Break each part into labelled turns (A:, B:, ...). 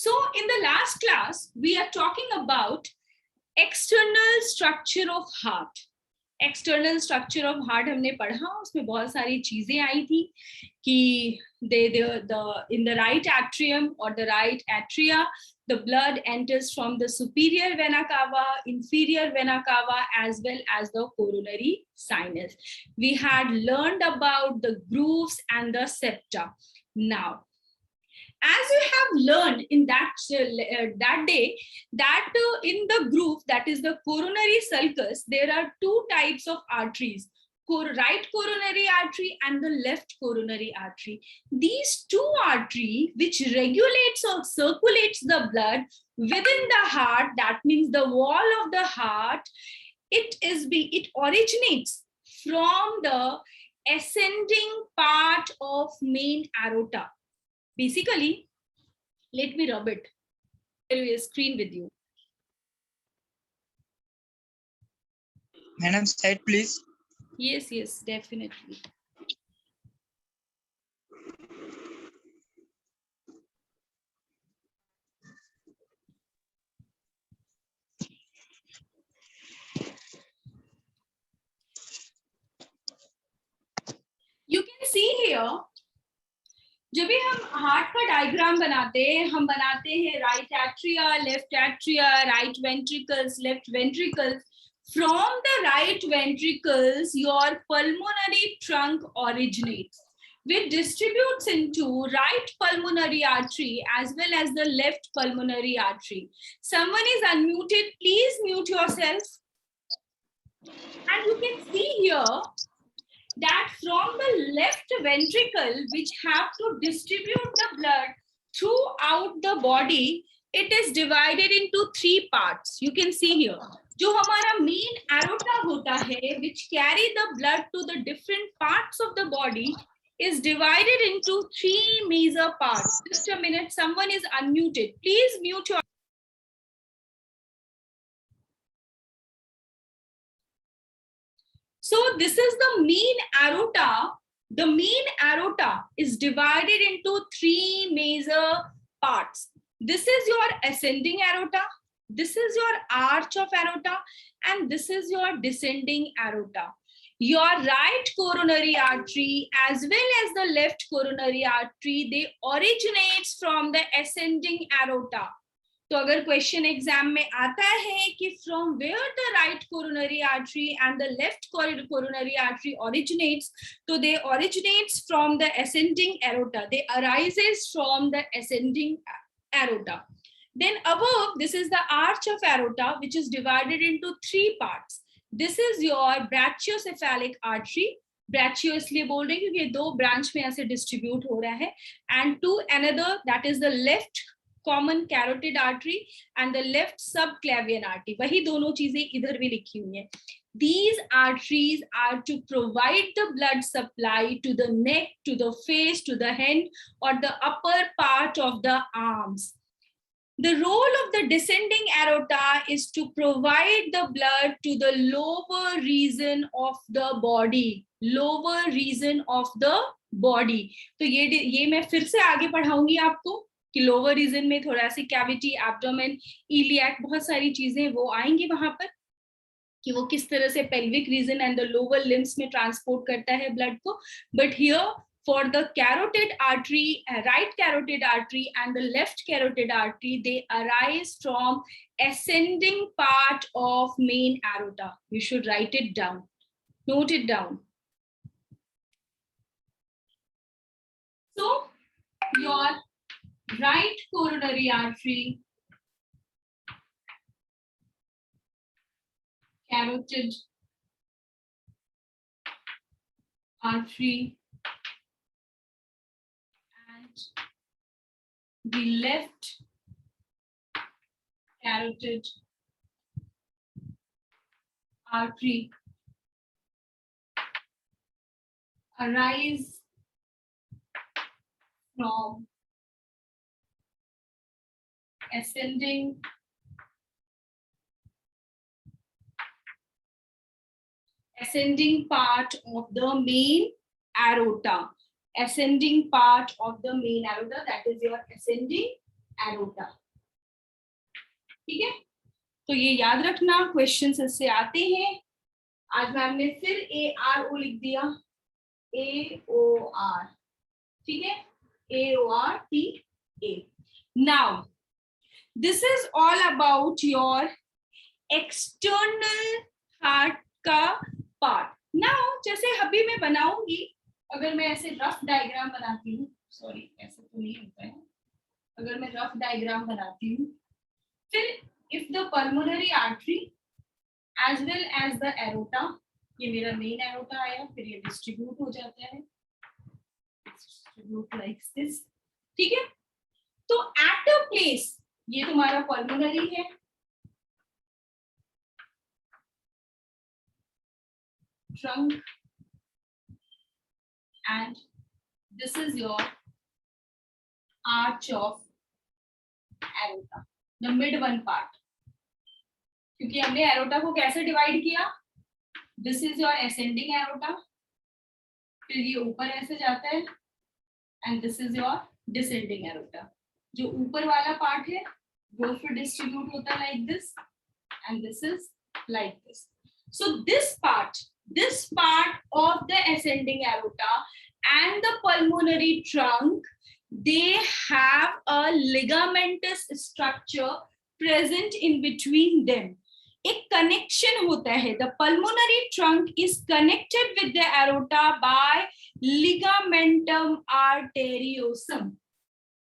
A: So in the last class, we are talking about external structure of heart. External structure of heart हमने पढ़ा, उसमें बहुत सारी चीजें आई थी कि in the right atrium or the right atria, the blood enters from the superior vena cava, inferior vena cava, as well as the coronary sinus. We had learned about the grooves and the septa. Now, as you have learned in that day, that in the groove, that is the coronary sulcus, there are two types of arteries, right coronary artery and the left coronary artery. These two arteries, which regulates or circulates the blood within the heart, that means the wall of the heart, it originates from the ascending part of main aorta. Basically, let me rub it. There is a screen with you.
B: Madam, side please.
A: Yes, yes, definitely. You can see here, जब भी हम heart का diagram बनाते हैं, हम बनाते हैं right atria, left atria, right ventricles, left ventricles. From the right ventricles, your pulmonary trunk originates, which distributes into right pulmonary artery as well as the left pulmonary artery. Someone is unmuted. Please mute yourself. And you can see here that from the left ventricle, which have to distribute the blood throughout the body, it is divided into three parts. You can see here. जो हमारा main aorta होता है, which carry the blood to the different parts of the body, is divided into three major parts. Just a minute, someone is unmuted. Please mute your. So this is the main aorta. The main aorta is divided into three major parts. This is your ascending aorta. This is your arch of aorta, and this is your descending aorta. Your right coronary artery as well as the left coronary artery, they originates from the ascending aorta. तो अगर question exam में आता है कि from where the right coronary artery and the left coronary artery originates, तो they originates from the ascending aorta, they arises from the ascending aorta. Then above, this is the arch of aorta, which is divided into three parts. This is your brachiocephalic artery. ब्रैचियो इसलिए बोल रहे हैं क्योंकि ये दो branch में ऐसे distribute हो रहा है. And to another, that is the left common carotid artery and the left subclavian artery. वही दोनों चीजें इधर भी लिखी हुई हैं. These arteries are to provide the blood supply to the neck, to the face, to the hand, or the upper part of the arms. The role of the descending aorta is to provide the blood to the lower region of the body. Lower region of the body. तो ये मैं फिर से आगे पढ़ाऊंगी आपको कि lower reason में थोड़ा सी कैविटी, एब्डोमेन, इलियक, बहुत सारी चीजें वो आएंगी वहां पर कि वो किस तरह से pelvic region and the lower limbs में ट्रांसपोर्ट करता है ब्लड को. But here for the carotid artery, right carotid artery and the left carotid artery, they arise from ascending part of main aorta. You should write it down. Note it down. So your right coronary artery, carotid artery, the left carotid artery arise from ascending part of the main aorta. Ascending part of the main aorta, that is your ascending aorta. ठीक है, तो ये याद रखना, question इससे आते हैं। आज मैम ने फिर ARO लिख दिया, AOR, ठीक है, AORTA। Now this is all about your external heart का पार्ट। नाउ जैसे अभी मैं बनाऊंगी, अगर मैं ऐसे रफ डायग्राम बनाती हूँ, सॉरी ऐसे तो नहीं होता है, अगर मैं रफ डायग्राम बनाती हूँ, फिर if the pulmonary artery as well as the aorta, ये मेरा मेन एरोटा आया, फिर ये डिस्ट्रीब्यूट हो जाता है, डिस्ट्रीब्यूट लाइक दिस। ठीक है, तो एट अ प्लेस, ये तुम्हारा पल्मोनरी है, trunk, and this is your arch of aorta, the mid one part। क्योंकि हमने एरोटा को कैसे डिवाइड किया, this is your ascending aorta, फिर ये ऊपर ऐसे जाता है, and this is your descending aorta. जो ऊपर वाला पार्ट है वो फिर डिस्ट्रीब्यूट होता है like this, and this is like this. So this part of the ascending aorta and the pulmonary trunk, they have a ligamentous structure present in between them। एक connection होता है, the pulmonary trunk is connected with the aorta by ligamentum arteriosum।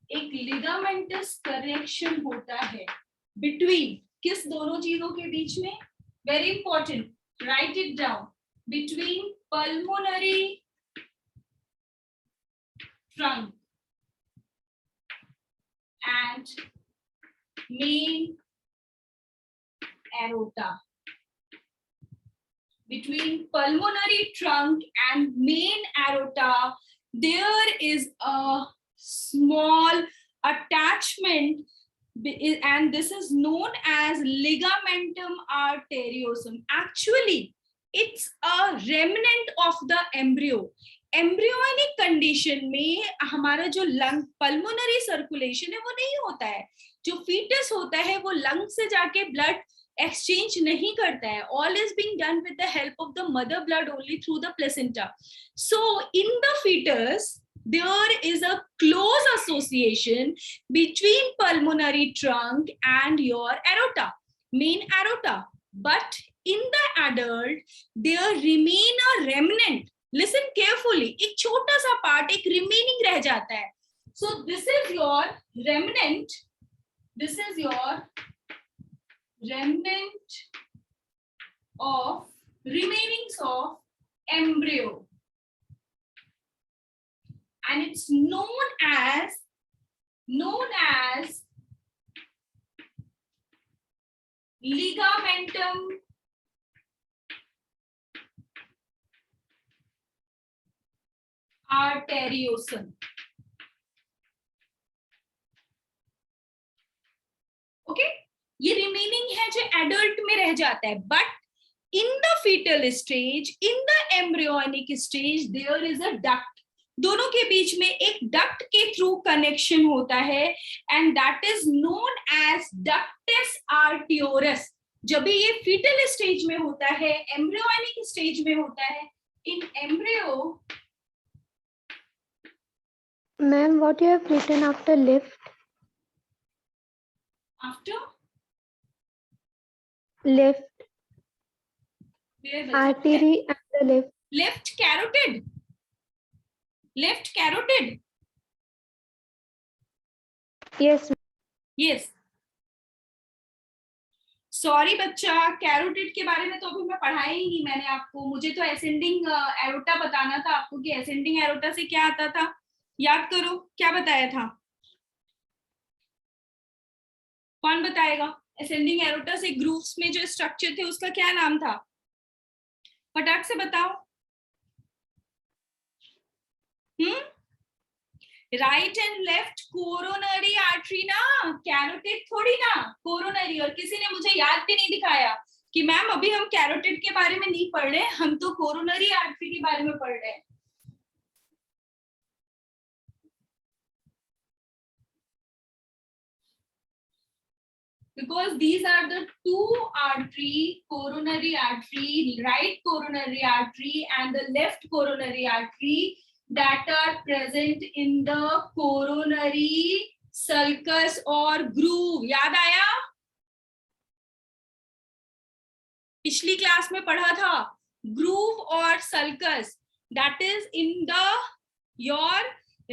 A: एक ligamentous connection होता है between, किस दोनों चीजों के बीच में, very important, write it down, between pulmonary trunk and main aorta। Between pulmonary trunk and main aorta, there is a small attachment, and this is known as ligamentum arteriosum। Actually, it's a remnant of the embryo। Embryonic condition में हमारा जो lung pulmonary circulation है वो नहीं होता है, जो foetus होता है वो लंग से जाके ब्लड एक्सचेंज नहीं करता है, all is being done with the help of the mother blood only through the placenta। So in the fetus there is a close association between pulmonary trunk and your aorta, main aorta, but in the adult there remain a remnant। Listen carefully, एक छोटा सा part, एक remaining रह जाता है। So this is your remnant, this is your remnant of remainings of embryo, and it's known as ligamentum arteriosum। Okay, ये remaining है जो एडल्ट में रह जाता है, but in the fetal stage, in the embryonic stage there is a duct. दोनों के बीच में एक डक्ट के थ्रू कनेक्शन होता है, and that is known as ductus arteriosus. जब भी ये फीटल स्टेज में होता है, एम्ब्रियोनिक स्टेज में होता है, इन embryo.
B: Ma'am, what you have written after lift?
A: After
B: Left.
A: where
B: Artery and the left.
A: left carotid, left carotid,
B: Yes.
A: yes। Sorry बच्चा, कैरोटिड के बारे में तो अभी मैं पढ़ाया ही नहीं मैंने आपको। मुझे तो असेंडिंग एरोटा बताना था आपको कि असेंडिंग एरोटा से क्या आता था। याद करो क्या बताया था, कौन बताएगा? असेंडिंग एरोटा से ग्रूव्स में जो स्ट्रक्चर थे उसका क्या नाम था, फटाक से बताओ। Right and left coronary artery ना, कैरोटिड थोड़ी ना, कोरोनरी। और किसी ने मुझे याद भी नहीं दिखाया कि मैम अभी हम कैरोटिड के बारे में नहीं पढ़ रहे, हम तो कोरोनरी आर्टरी के बारे में पढ़ रहे हैं। because these are the two artery, coronary artery, right coronary artery and the left coronary artery that are present in the coronary sulcus or groove. याद आया? पिछली क्लास में पढ़ा था groove और sulcus, that is in the your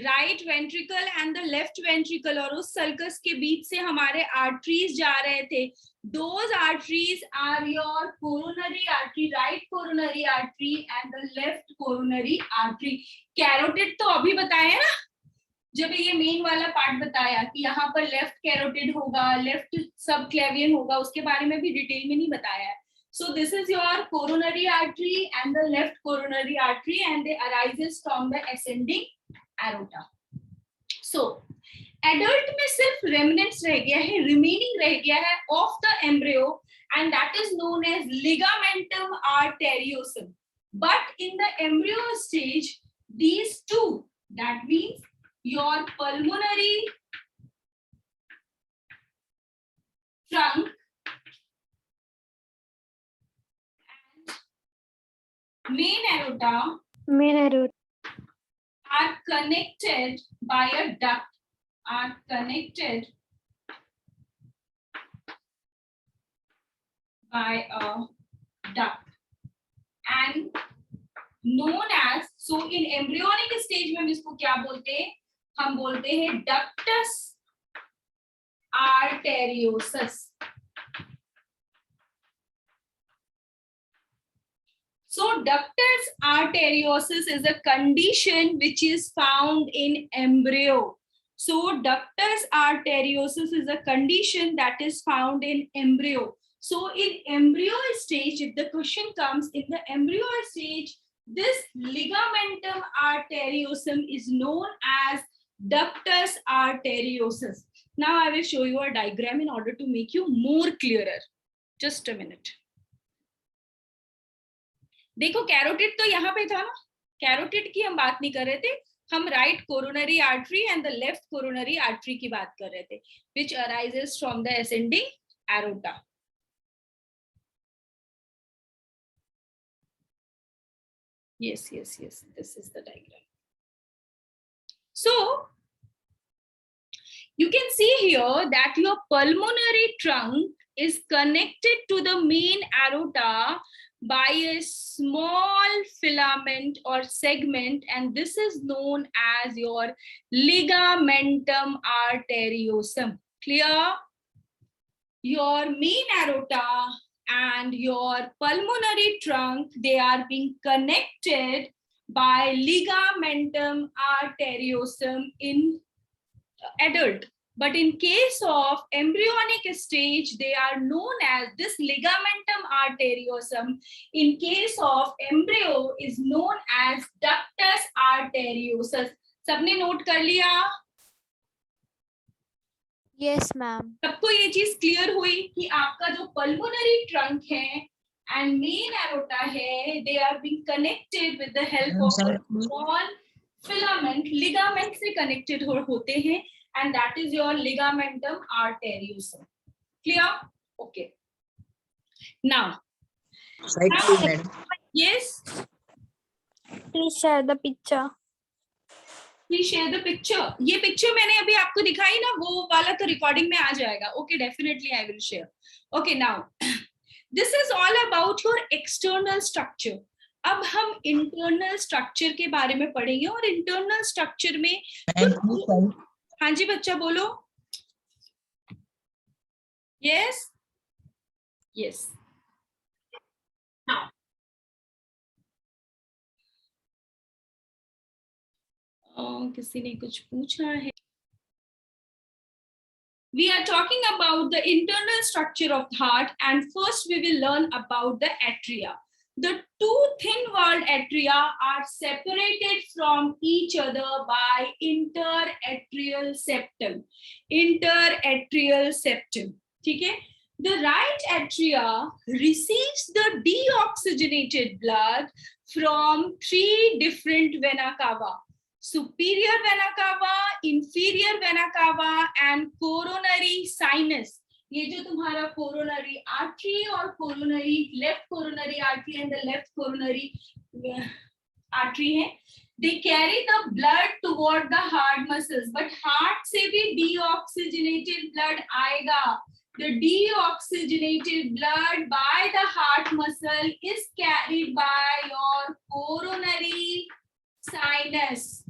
A: right ventricle and the left ventricle, और उस sulcus के बीच से हमारे arteries जा रहे थे. Those arteries are your coronary artery, right coronary artery and the left coronary artery. Carotid तो अभी बताया ना, जब ये मेन वाला पार्ट बताया कि यहाँ पर लेफ्ट कैरोटिड होगा, लेफ्ट सबक्लेवियन होगा, उसके बारे में भी डिटेल में नहीं बताया है. So this is your coronary artery and the left coronary artery and they arises from the ascending aorta. So adult में सिर्फ remnants रह गया है, remaining रह गया है of the embryo and that is known as ligamentum arteriosum. But in the embryo stage, these two, that means your pulmonary trunk and main aorta are connected by a duct, are connected by a duct and known as, so in embryonic stage में हम इसको क्या बोलते हैं? हम बोलते हैं ductus arteriosus. So ductus arteriosus is a condition which is found in embryo. So ductus arteriosus is a condition that is found in embryo. So in embryo stage, if the question comes in the embryo stage, this ligamentum arteriosum is known as ductus arteriosus. Now I will show you a diagram in order to make you more clearer. Just a minute. देखो carotid तो यहाँ पे था ना, carotid की हम बात नहीं कर रहे थे, हम right coronary artery and the left coronary artery की बात कर रहे थे, which arises from the ascending aorta. Yes, this is the diagram. So you can see here that your pulmonary trunk is connected to the main aorta by a small filament or segment, and this is known as your ligamentum arteriosum. Clear? Your main aorta and your pulmonary trunk, they are being connected by ligamentum arteriosum in adult. But in case of embryonic stage, they are known as this ligamentum arteriosum. In case of embryo, is known as ductus arteriosus. सबने note कर लिया?
C: Yes, ma'am.
A: सबको ये चीज clear हुई कि आपका जो पल्मोनरी ट्रंक है and main aorta है, they are being connected with the help of a small filament, ligament से connected होते हैं, and that is your ligamentum arteriosum. Clear? Okay. Now, yes.
C: Please share the picture.
A: Please share the picture. ये picture मैंने अभी आपको दिखाई ना, वो वाला तो recording में आ जाएगा. Okay, definitely I will share. Okay, now this is all about your external structure. अब हम internal structure के बारे में पढ़ेंगे और internal structure में हाँ जी बच्चा बोलो. Yes. Now, किसी ने कुछ पूछा है. We are talking about the internal structure of the heart, and first we will learn about the atria. The two thin-walled atria are separated from each other by interatrial septum. Interatrial septum. ठीक है? The right atria receives the deoxygenated blood from three different vena cava. Superior vena cava, inferior vena cava, and coronary sinus. ये जो तुम्हारा coronary artery और coronary left coronary artery and the left coronary artery है, they carry the blood toward the heart muscles, but heart से भी deoxygenated blood आएगा. The deoxygenated blood by the heart muscle is carried by your coronary sinus.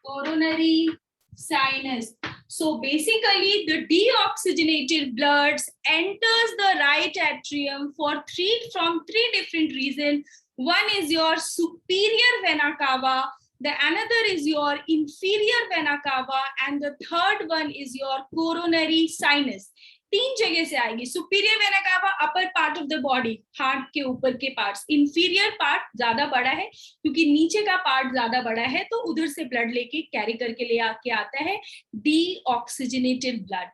A: Coronary sinus. So basically the deoxygenated blood enters the right atrium from three different reasons. One is your superior vena cava, the another is your inferior vena cava, and the third one is your coronary sinus. तीन जगह से आएगी. Superior vena cava upper part of the body, heart के ऊपर के parts. Inferior part ज्यादा बड़ा है क्योंकि नीचे का पार्ट ज्यादा बड़ा है, तो उधर से ब्लड लेके कैरी करके ले आके आता है deoxygenated blood.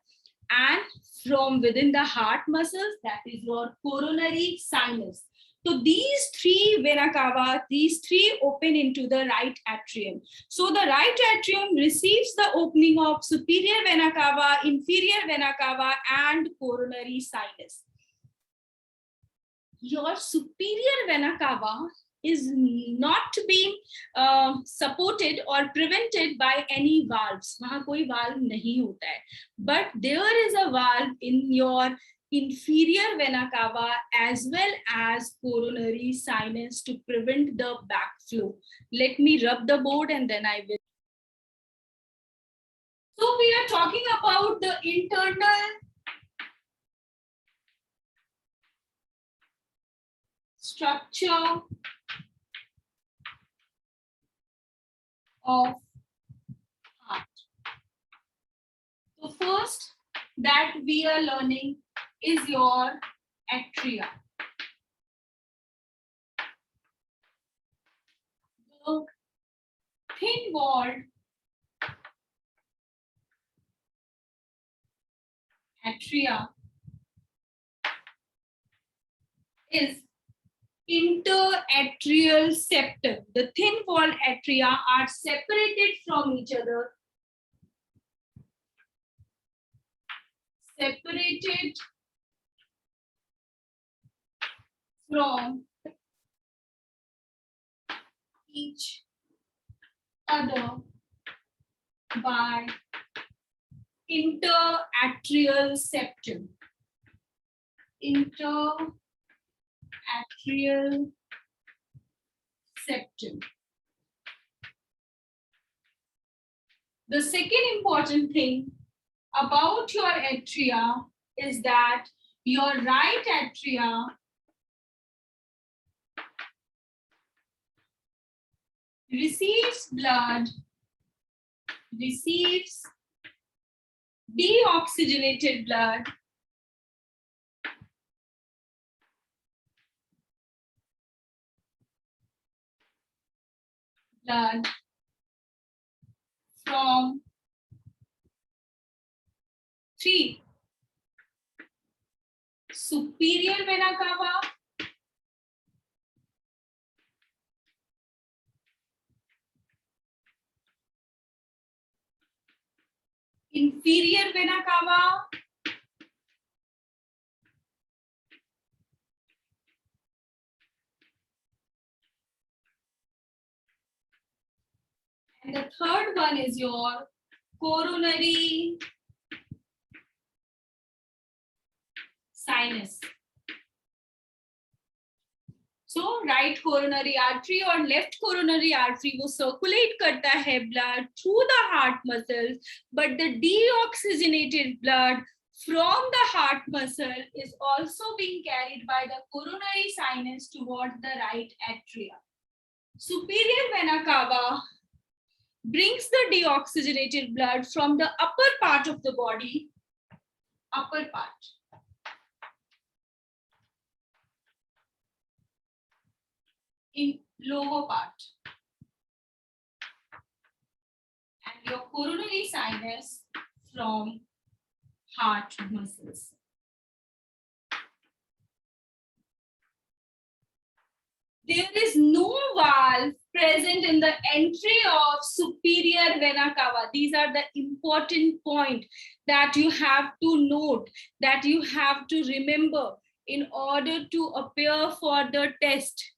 A: And from with in the heart muscles, that is your coronary sinus. So these three vena cava, these three open into the right atrium. So the right atrium receives the opening of superior vena cava, inferior vena cava, and coronary sinus. Your superior vena cava is not being supported or prevented by any valves. वहाँ कोई valve नहीं होता है. But there is a valve in your inferior vena cava as well as coronary sinus to prevent the backflow. Let me rub the board and then I will. So we are talking about the internal structure of heart. So first that we are learning is your atria. The thin-walled atria is interatrial septum. The thin-walled atria are separated from each other. Separated from each other by interatrial septum. Interatrial septum. The second important thing about your atria is that your right atria receives deoxygenated blood from three: superior vena cava, inferior vena cava, and the third one is your coronary sinus. So right coronary artery और left coronary artery वो circulate करता है blood through the heart muscles, but the deoxygenated blood from the heart muscle is also being carried by the coronary sinus towards the right atria. Superior vena cava brings the deoxygenated blood from the upper part of the body, upper part, in lower part, and your coronary sinus from heart muscles. There is no valve present in the entry of superior vena cava. These are the important point that you have to note, that you have to remember in order to appear for the test.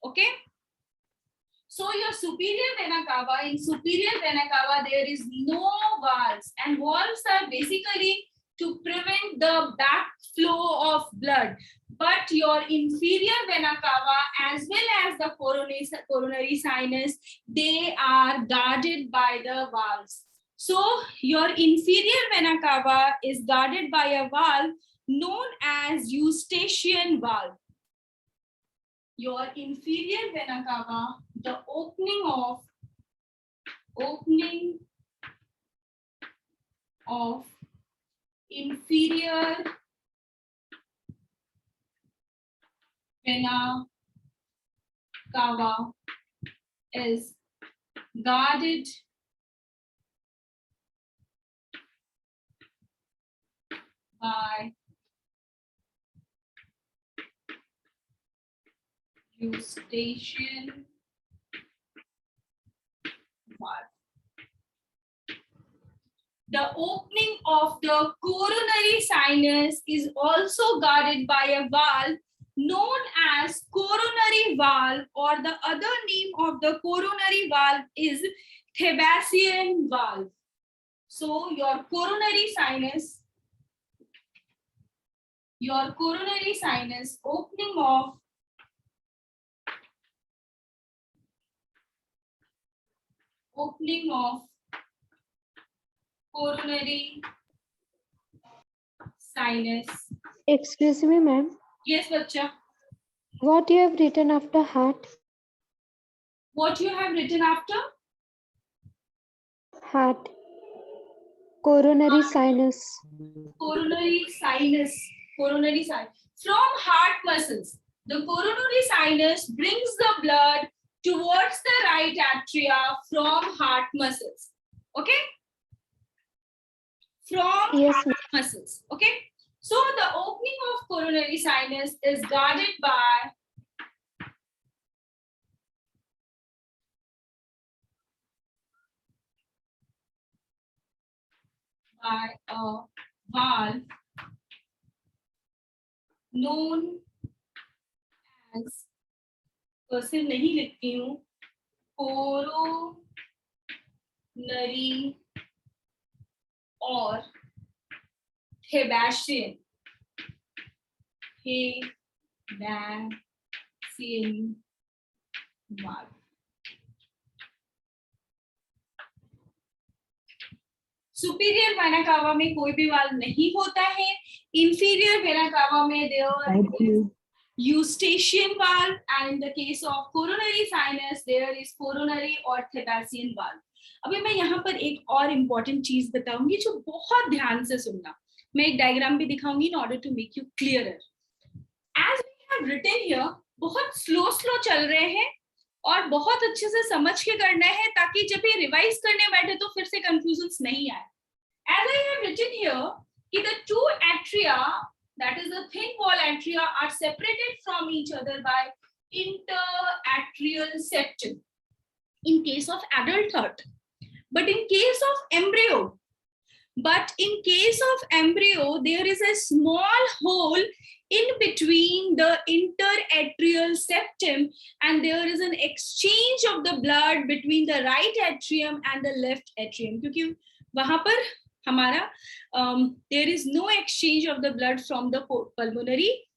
A: Okay? So your superior vena cava, in superior vena cava, there is no valves, and valves are basically to prevent the backflow of blood. But your inferior vena cava as well as the coronary sinus, they are guarded by the valves. So your inferior vena cava is guarded by a valve known as Eustachian valve. Your inferior vena cava, the opening of inferior vena cava is guarded by Eustachian valve. The opening of the coronary sinus is also guarded by a valve known as coronary valve, or the other name of the coronary valve is Thebasian valve. So your coronary sinus, opening of coronary sinus.
B: Excuse me, ma'am.
A: Yes, bacha.
B: What you have written after heart?
A: What you have written after?
B: Heart. Coronary sinus.
A: Coronary sinus. From heart muscles, the coronary sinus brings the blood towards the right atria from heart muscles. Okay? From
B: Yes,
A: heart muscles. Okay? So the opening of coronary sinus is guarded by a valve known as, कैसे नहीं लिखती हूँ, coronary or Thebasian valve. Superior vena cava में कोई भी valve नहीं होता है. इंफीरियर वेना कावा में there is Eustachian valve, and in the case of coronary sinus there is coronary or Thebasian valve. अभी मैं यहाँ पर एक और इम्पोर्टेंट चीज बताऊंगी जो बहुत ध्यान से सुनना. मैं एक डायग्राम भी दिखाऊंगी in order to make you clearer. As we have written here, बहुत स्लो चल रहे हैं और बहुत अच्छे से समझ के करना है ताकि जब ये रिवाइज करने बैठे तो फिर से कंफ्यूजन्स नहीं आए. As I have written here, कि the two atria, that is the thin wall atria, are separated from each other by interatrial septum in case of adult heart. But in case of embryo, there is a small hole in between the interatrial septum, and there is an exchange of the blood between the right atrium and the left atrium. क्योंकि वहां पर हमारा there is no exchange of the blood from the pulmonary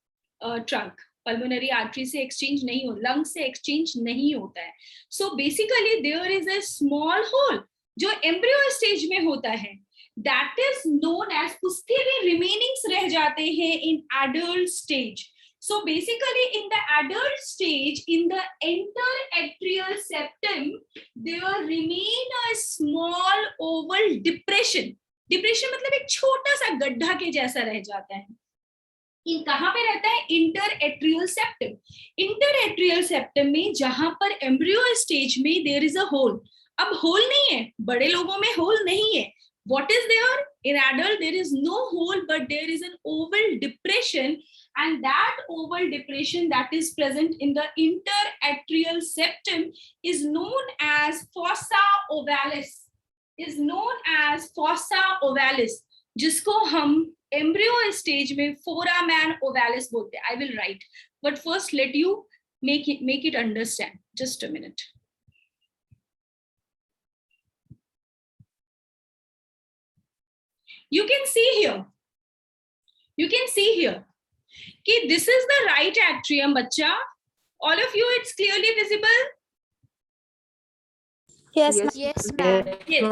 A: trunk. Pulmonary artery से exchange नहीं हो, lung से exchange नहीं होता है. So basically there is a small hole जो embryo stage में होता है. That is known as, उसके भी remainings रह जाते हैं in adult stage. So basically in the adult stage, in the interatrial septum, there remain a small oval depression. Depression मतलब एक छोटा सा गड्ढा के जैसा रह जाता है. इन कहाँ पे रहता है? Interatrial septum. इंटरएट्रियल सेप्टम में जहां पर एम्ब्रियो स्टेज में देयर इज अ होल. अब होल नहीं है, बड़े लोगों में होल नहीं है, What is there? In adult, there is no hole, but there is an oval depression, and that oval depression that is present in the interatrial septum is known as fossa ovalis. Is known as fossa ovalis, जिसको हम embryo stage में foramen ovalis बोलते हैं. I will write, but first let you make it understand. Just a minute. You can see here. You can see here. कि this is the right atrium, बच्चा. All of you, it's clearly visible.
C: Yes, yes, ma'am.
A: Yes.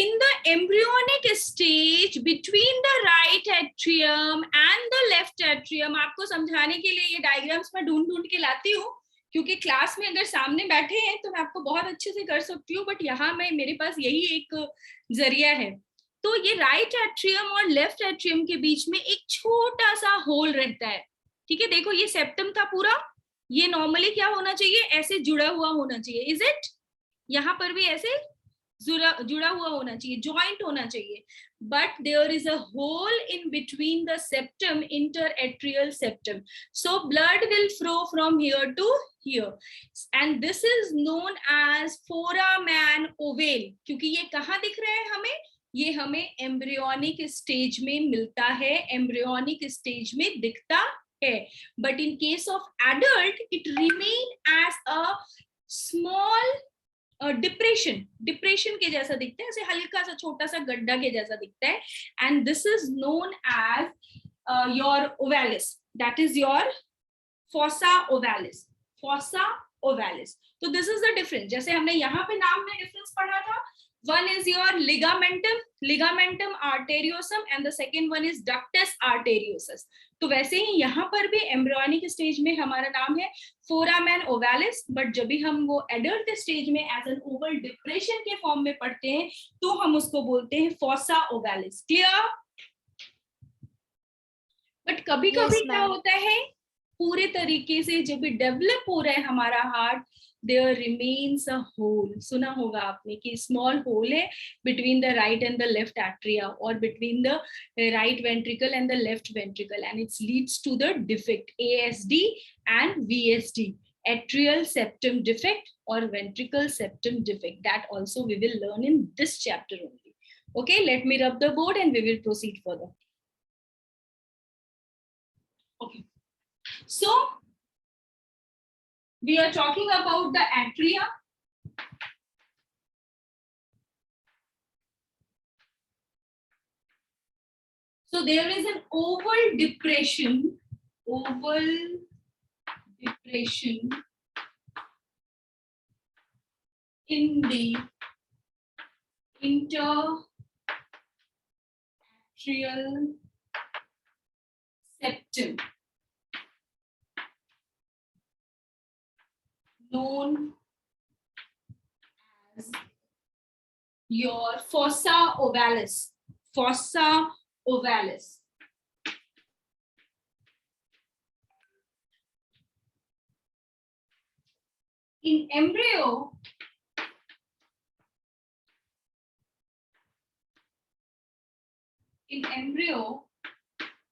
A: In the embryonic stage between the right atrium and the left atrium, आपको समझाने के लिए ये diagrams मैं ढूंढ के लाती हूँ, क्योंकि क्लास में अगर सामने बैठे हैं तो मैं आपको बहुत अच्छे से कर सकती हूँ, बट यहाँ मैं मेरे पास यही एक जरिया है. तो ये राइट एट्रियम और लेफ्ट एट्रियम के बीच में एक छोटा सा होल रहता है. ठीक है, देखो ये सेप्टम था पूरा, ये नॉर्मली क्या होना चाहिए, ऐसे जुड़ा हुआ होना चाहिए. Is it? यहाँ पर भी ऐसे जुड़ा हुआ होना चाहिए, जॉइंट होना चाहिए. But there is a hole in between the septum, interatrial septum. So blood will flow from here to here, and this is known as foramen ovale. क्योंकि ये कहाँ दिख रहा है हमें, ये हमें एम्ब्रियोनिक स्टेज में मिलता है, एम्ब्रियोनिक स्टेज में दिखता है. But in case of adult it remain as a small depression के जैसा दिखता है, ऐसे हल्का सा छोटा सा गड्ढा के जैसा दिखता है. And this is known as your ovalis, that is your fossa ovalis. Fossa ovalis. तो दिस इज द डिफरेंस. जैसे हमने यहाँ पे नाम में डिफरेंस पढ़ा था, one is your ligamentum arteriosum and the second one is ductus arteriosus. तो वैसे ही यहाँ पर भी एम्ब्रियोनिक स्टेज में हमारा नाम है फोरामेन ओवालिस, बट जब भी हम वो एडल्ट स्टेज में एज एन ओवल डिप्रेशन के फॉर्म में पढ़ते हैं तो हम उसको बोलते हैं फोसा ओवालिस. क्लियर? बट कभी कभी क्या होता है, पूरे तरीके से जब भी डेवलप हो रहा है हमारा heart, there remains a hole. सुना होगा आपने कि small hole है between the right and the left atria, or between the right ventricle and the left ventricle, and it leads to the defect ASD and VSD, atrial septum defect or ventricle septum defect. That also we will learn in this chapter only. Okay, let me rub the board and we will proceed further. Okay, so we are talking about the atria. So there is an oval depression in the interatrial septum, known as your fossa ovalis. Fossa ovalis. In embryo,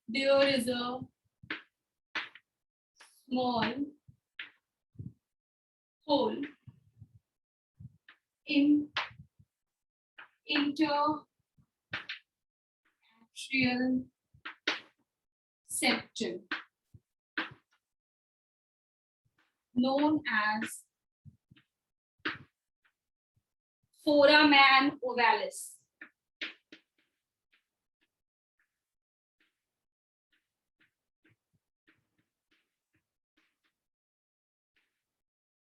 A: there is a small hole in interatrial septum, known as foramen ovalis.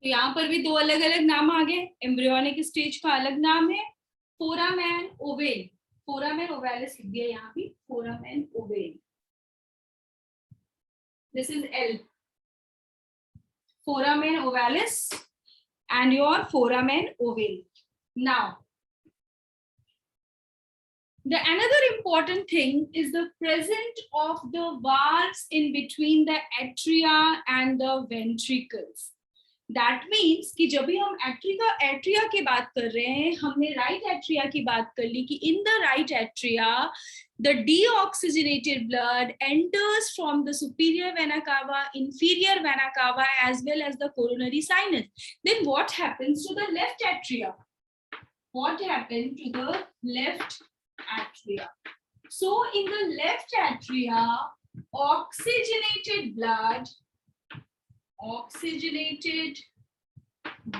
A: तो यहाँ पर भी दो अलग अलग नाम आ गए. Embryonic stage का अलग नाम है फोरामेन ओवेल. फोरामेन ओवालिस लिख दिया यहाँ भी, foramen ovale. This is L, foramen ovalis and your foramen oval. Now, the another important thing is the presence of the valves in between the atria and the ventricles. That means कि जब भी हम atria की बात कर रहे हैं, हमने राइट एट्रिया की बात कर ली कि in the right atria the deoxygenated blood enters from the superior vena cava, inferior vena cava, as well as the coronary sinus. Then what happens to the left atria? What happened to the left atria? So in the left atria, oxygenated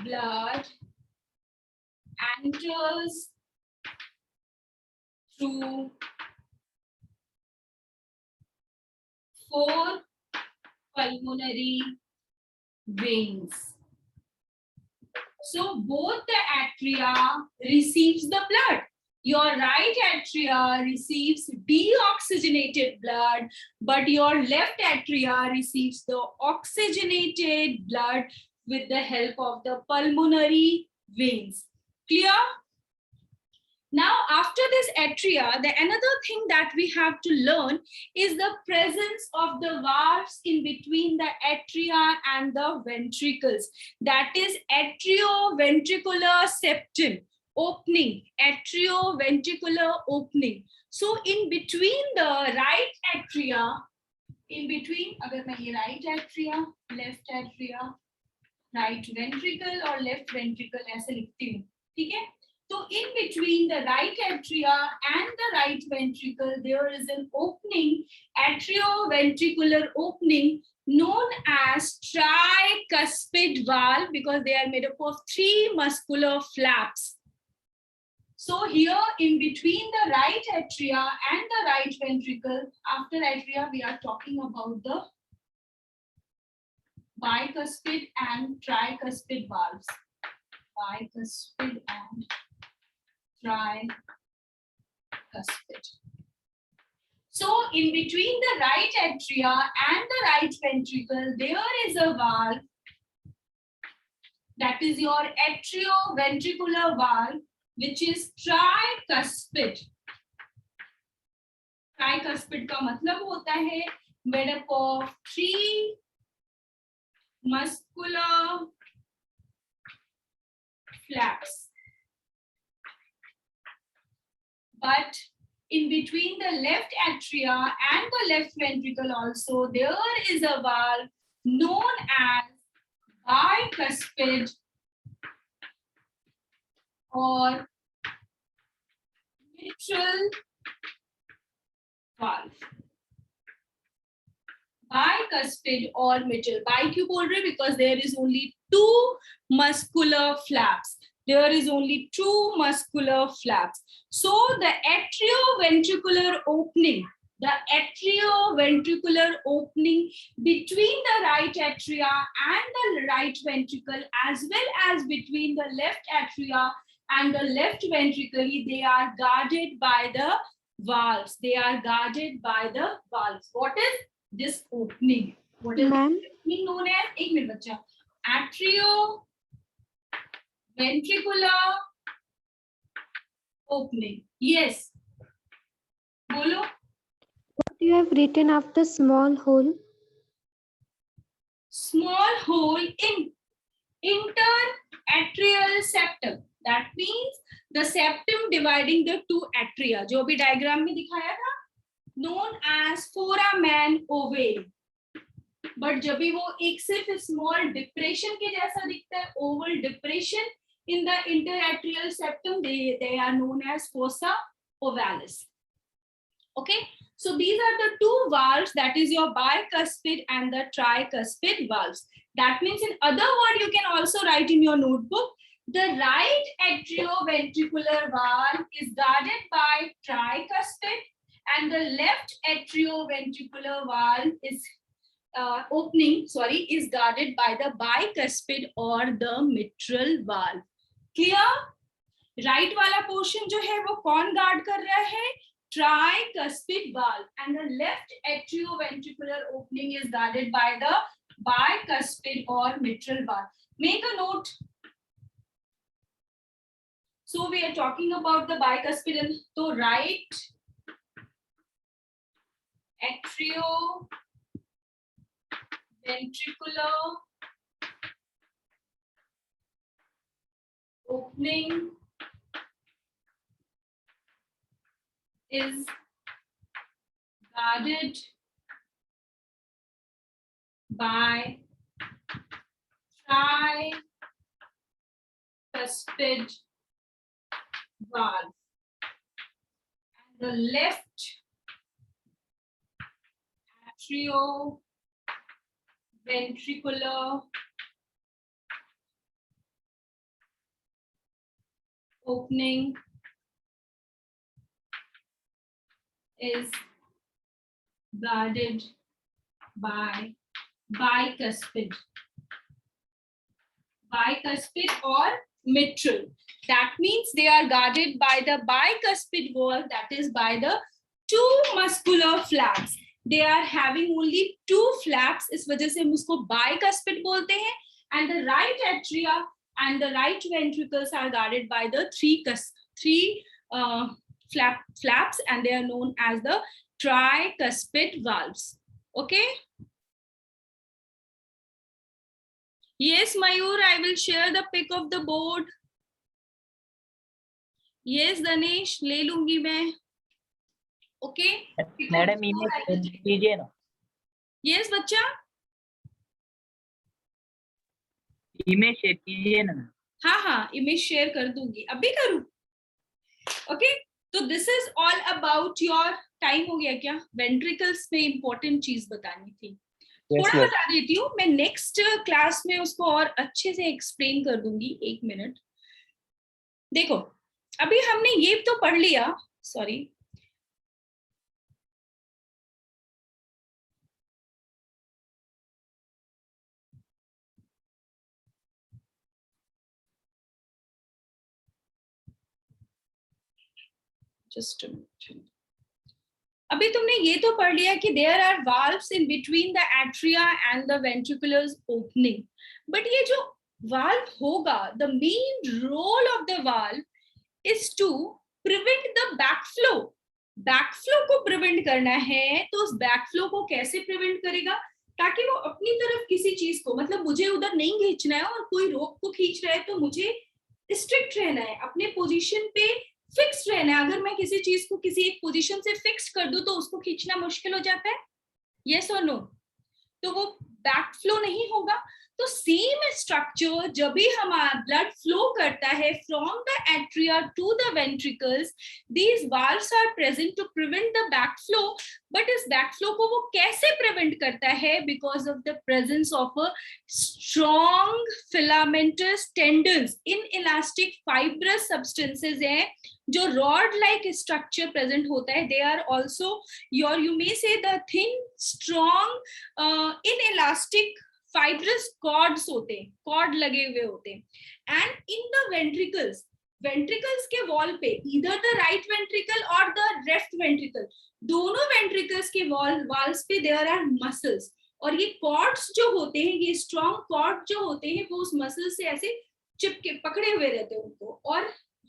A: blood enters through 4 pulmonary veins. So both the atria receives the blood. Your right atria receives deoxygenated blood, but your left atria receives the oxygenated blood with the help of the pulmonary veins. Clear? Now, after this atria, the another thing that we have to learn is the presence of the valves in between the atria and the ventricles. That is atrioventricular septum opening, atrioventricular opening. So, in between the right atria, in between, अगर मैं ये right atria, left atria, right ventricle और left ventricle ऐसे लिखती हूँ, ठीक है? So in between the right atria and the right ventricle, there is an opening, atrioventricular opening, known as tricuspid valve, because they are made up of 3 muscular flaps. So here in between the right atria and the right ventricle, after atria, we are talking about the bicuspid and tricuspid valves. Bicuspid and tricuspid. So in between the right atria and the right ventricle, there is a valve, that is your atrioventricular valve, which is tricuspid. Tricuspid का मतलब होता है made up of 3 muscular flaps. But in between the left atria and the left ventricle also, there is a valve known as bicuspid or mitral valve. Bicuspid or mitral. Bi क्यों बोल रहे? Because there is only 2 muscular flaps. There is only 2 muscular flaps. So the atrioventricular opening, between the right atria and the right ventricle, as well as between the left atria and the left ventricle, they are guarded by the valves. They are guarded by the valves. What is this opening? What is
B: Ma'am?
A: this opening known as? एक minute बच्चा. Atrioventricular opening. Yes. बोलो.
B: What you have written after small hole?
A: Small hole in interatrial septum. That means the septum dividing the 2 atria. जो भी diagram में दिखाया था, known as foramen ovale. But जब भी वो एक सिर्फ small depression के जैसा दिखता है, oval depression in the interatrial septum, they are known as fossa ovalis. Okay, so these are the 2 valves, that is your bicuspid and the tricuspid valves. That means in other word, you can also write in your notebook, the right atrioventricular valve is guarded by tricuspid and the left atrioventricular valve is is guarded by the bicuspid or the mitral valve. Clear? Right वाला portion जो है वो कौन guard कर रहा है? Tricuspid valve, and the left atrioventricular opening is guarded by the bicuspid or mitral valve. Make a note. So we are talking about the bicuspid, and so right atrioventricular opening is guarded by tricuspid valve, and the left atrioventricular opening is guarded by bicuspid or mitral. That means they are guarded by the bicuspid valve, that is by the two muscular flaps. They are having only two flaps, इस वजह से हम उसको bicuspid बोलते हैं, and the right atria and the right ventricles are guarded by the three flaps, and they are known as the tricuspid valves. Okay. Yes, Mayur, I will share the pic of the board. Yes, Danesh, ले लूंगी मैं. Okay.
D: Madam image कीजिए ना.
A: Yes, बच्चा.
D: Image share कीजिए ना.
A: हाँ हाँ, इमेज शेयर कर दूंगी. अभी करूँ? Okay. तो this is all about your time हो गया क्या? Ventricles में important चीज बतानी थी. थोड़ा बता देती हूँ, मैं नेक्स्ट क्लास में उसको और अच्छे से एक्सप्लेन कर दूंगी. 1 मिनट. देखो, अभी हमने ये तो पढ़ लिया. Sorry, just a minute. अभी तुमने ये तो पढ़ लिया कि there are valves in between the atria and the ventriculars opening. But ये जो वाल्व होगा, the main role of the valve is to prevent the backflow. Backflow को प्रिवेंट करना है, तो उस बैकफ्लो को कैसे प्रिवेंट करेगा? ताकि वो अपनी तरफ किसी चीज को, मतलब मुझे उधर नहीं खींचना है और कोई रोप को खींच रहा है तो मुझे स्ट्रिक्ट रहना है, अपने पोजीशन पे फिक्स रहना है. अगर मैं किसी चीज को किसी एक पोजीशन से फिक्स कर दूं तो उसको खींचना मुश्किल हो जाता है. यस और नो? तो वो बैकफ्लो नहीं होगा. तो सेम स्ट्रक्चर जब भी हमारा ब्लड फ्लो करता है from the atria to the ventricles, these valves are present to prevent the backflow. But इस बैकफ्लो को वो कैसे प्रिवेंट करता है? Because of the presence of a strong filamentous tendons, inelastic fibrous substances है जो रॉड लाइक स्ट्रक्चर प्रेजेंट होता है. They are also your, you may say the thin strong inelastic fibrous cords होते हैं, cord लगे हुए होते हैं. एंड इन द वेंट्रिकल्स के वॉल पे, इधर द राइट वेंट्रिकल और द लेफ्ट वेंट्रिकल, दोनों वेंट्रिकल्स के वॉल्स पे देयर आर मसल्स. और ये कॉर्ड्स जो होते हैं, ये स्ट्रॉन्ग कॉर्ड जो होते हैं, वो उस मसल से ऐसे चिपके पकड़े हुए रहते हैं उनको. और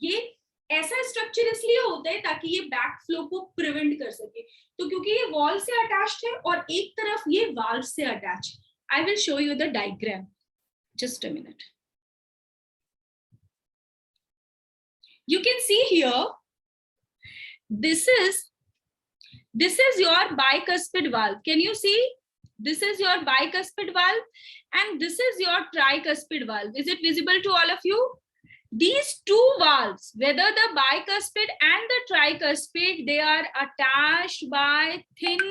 A: ये ऐसा स्ट्रक्चर इसलिए होता है ताकि ये बैक फ्लो को प्रिवेंट कर सके. तो क्योंकि ये वॉल से अटैच्ड है और एक तरफ ये वाल्व से attach. I will show you the diagram. Just a minute. You can see here, this is your bicuspid valve. Can you see? This is your bicuspid valve and this is your tricuspid valve. Is it visible to all of you? These two valves, whether the bicuspid and the tricuspid, they are attached by thin,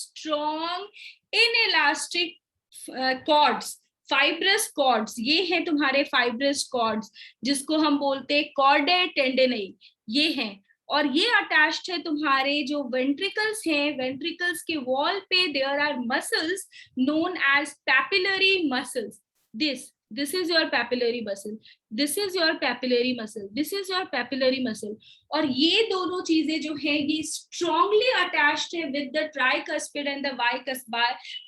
A: strong, inelastic cords, fibrous cords. ये हैं तुम्हारे fibrous chords जिसको हम बोलते हैं कॉर्डे टेंडेनाई. ये हैं और ये अटैच्ड है तुम्हारे जो वेंट्रिकल्स हैं. वेंट्रिकल्स के वॉल पे there are muscles known as papillary muscles. This is your papillary muscle. This is your papillary muscle. This is your papillary muscle. और ये दोनों चीजें जो है ये strongly attached है with the tricuspid and the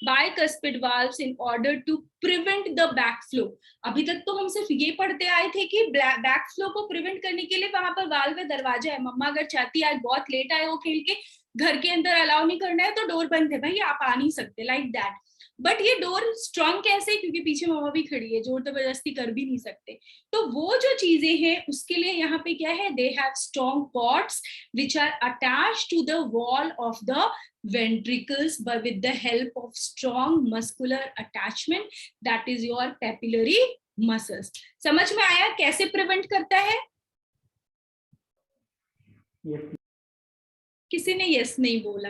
A: bicuspid valves in order to prevent the backflow. अभी तक तो हम सिर्फ ये पढ़ते आए थे कि backflow को prevent करने के लिए वहां पर वाल्व में दरवाजा है. मम्मा अगर चाहती आज बहुत लेट आए हो खेल के, घर के अंदर अलाउ नहीं करना है तो डोर बंद है भाई, आप आ नहीं सकते, like that. बट ये डोर स्ट्रॉन्ग कैसे, क्योंकि पीछे मम्मा भी खड़ी है, जोर जबरदस्ती कर भी नहीं सकते। तो वो जो चीजें हैं उसके लिए यहाँ पे क्या है, they have strong cords which are attached to the wall of the ventricles but with the help of strong muscular attachment that is your papillary muscles. समझ में आया कैसे प्रिवेंट करता है? किसी ने यस नहीं बोला।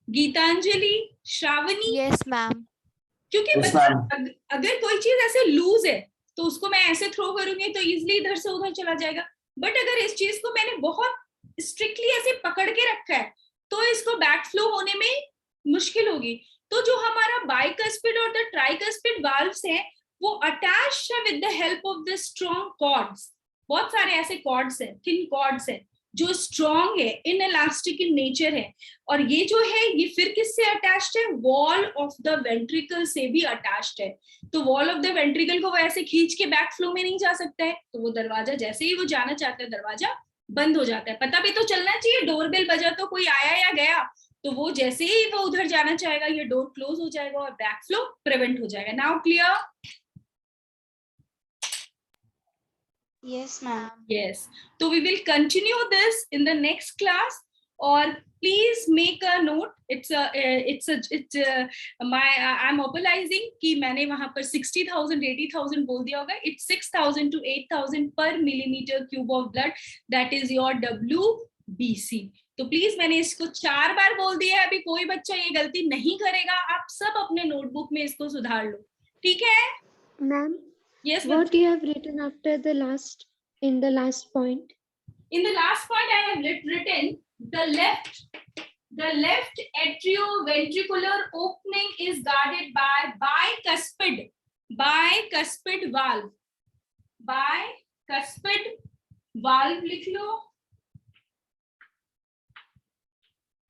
A: गीतांजलि, श्रावणी?
C: Yes, ma'am.
A: क्योंकि
E: Yes,
A: बच्चा
E: ma'am.
A: अगर कोई चीज ऐसे लूज है तो उसको मैं ऐसे थ्रो करूंगी तो इजिली इधर से उधर चला जाएगा, बट अगर इस चीज को मैंने बहुत स्ट्रिक्टली ऐसे पकड़ के रखा है तो इसको बैक फ्लो होने में मुश्किल होगी। तो जो हमारा बाइकस्पिड और द ट्राइकस्पिड वाल्व्स हैं वो अटैच्ड है with the help of the strong cords. बहुत सारे ऐसे कॉर्ड्स हैं, थिन कॉर्ड्स हैं जो स्ट्रॉन्ग है, इनइलास्टिक इन नेचर है, और ये जो है ये फिर किससे अटैच्ड है, वॉल ऑफ द वेंट्रिकल से भी अटैच्ड है। तो वॉल ऑफ द वेंट्रिकल को वो ऐसे खींच के बैक फ्लो में नहीं जा सकता है, तो वो दरवाजा जैसे ही वो जाना चाहता है दरवाजा बंद हो जाता है। पता भी तो चलना चाहिए, डोरबेल बजा तो कोई आया या गया, तो वो जैसे ही वो उधर जाना चाहेगा ये डोर क्लोज हो जाएगा और बैक फ्लो प्रिवेंट हो जाएगा। Now clear?
C: Yes, ma'am.
A: Yes. So we will continue this in the next class. Or please make a note. I'm mobilizing कि मैंने वहां पर 60,000 80,000 बोल दिया होगा. It's 6,000 to 8,000 per millimeter cube of blood. That is your WBC. तो please मैंने इसको 4 बार बोल दिया है, अभी कोई बच्चा ये गलती नहीं करेगा। आप सब अपने नोटबुक में इसको सुधार लो, ठीक है?
B: Ma'am,
A: Yes.
B: what you have written after the last, in the last point?
A: In the last point, I have written the left atrioventricular opening is guarded by bicuspid valve. Bicuspid valve लिख लो,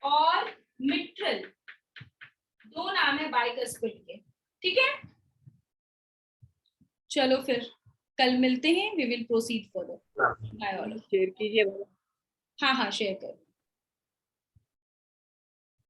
A: और mitral, दो नाम है bicuspid के, ठीक है? चलो फिर कल मिलते हैं, we will proceed further. Bye all.
D: Share कीजिए।
A: हाँ हाँ शेयर करो।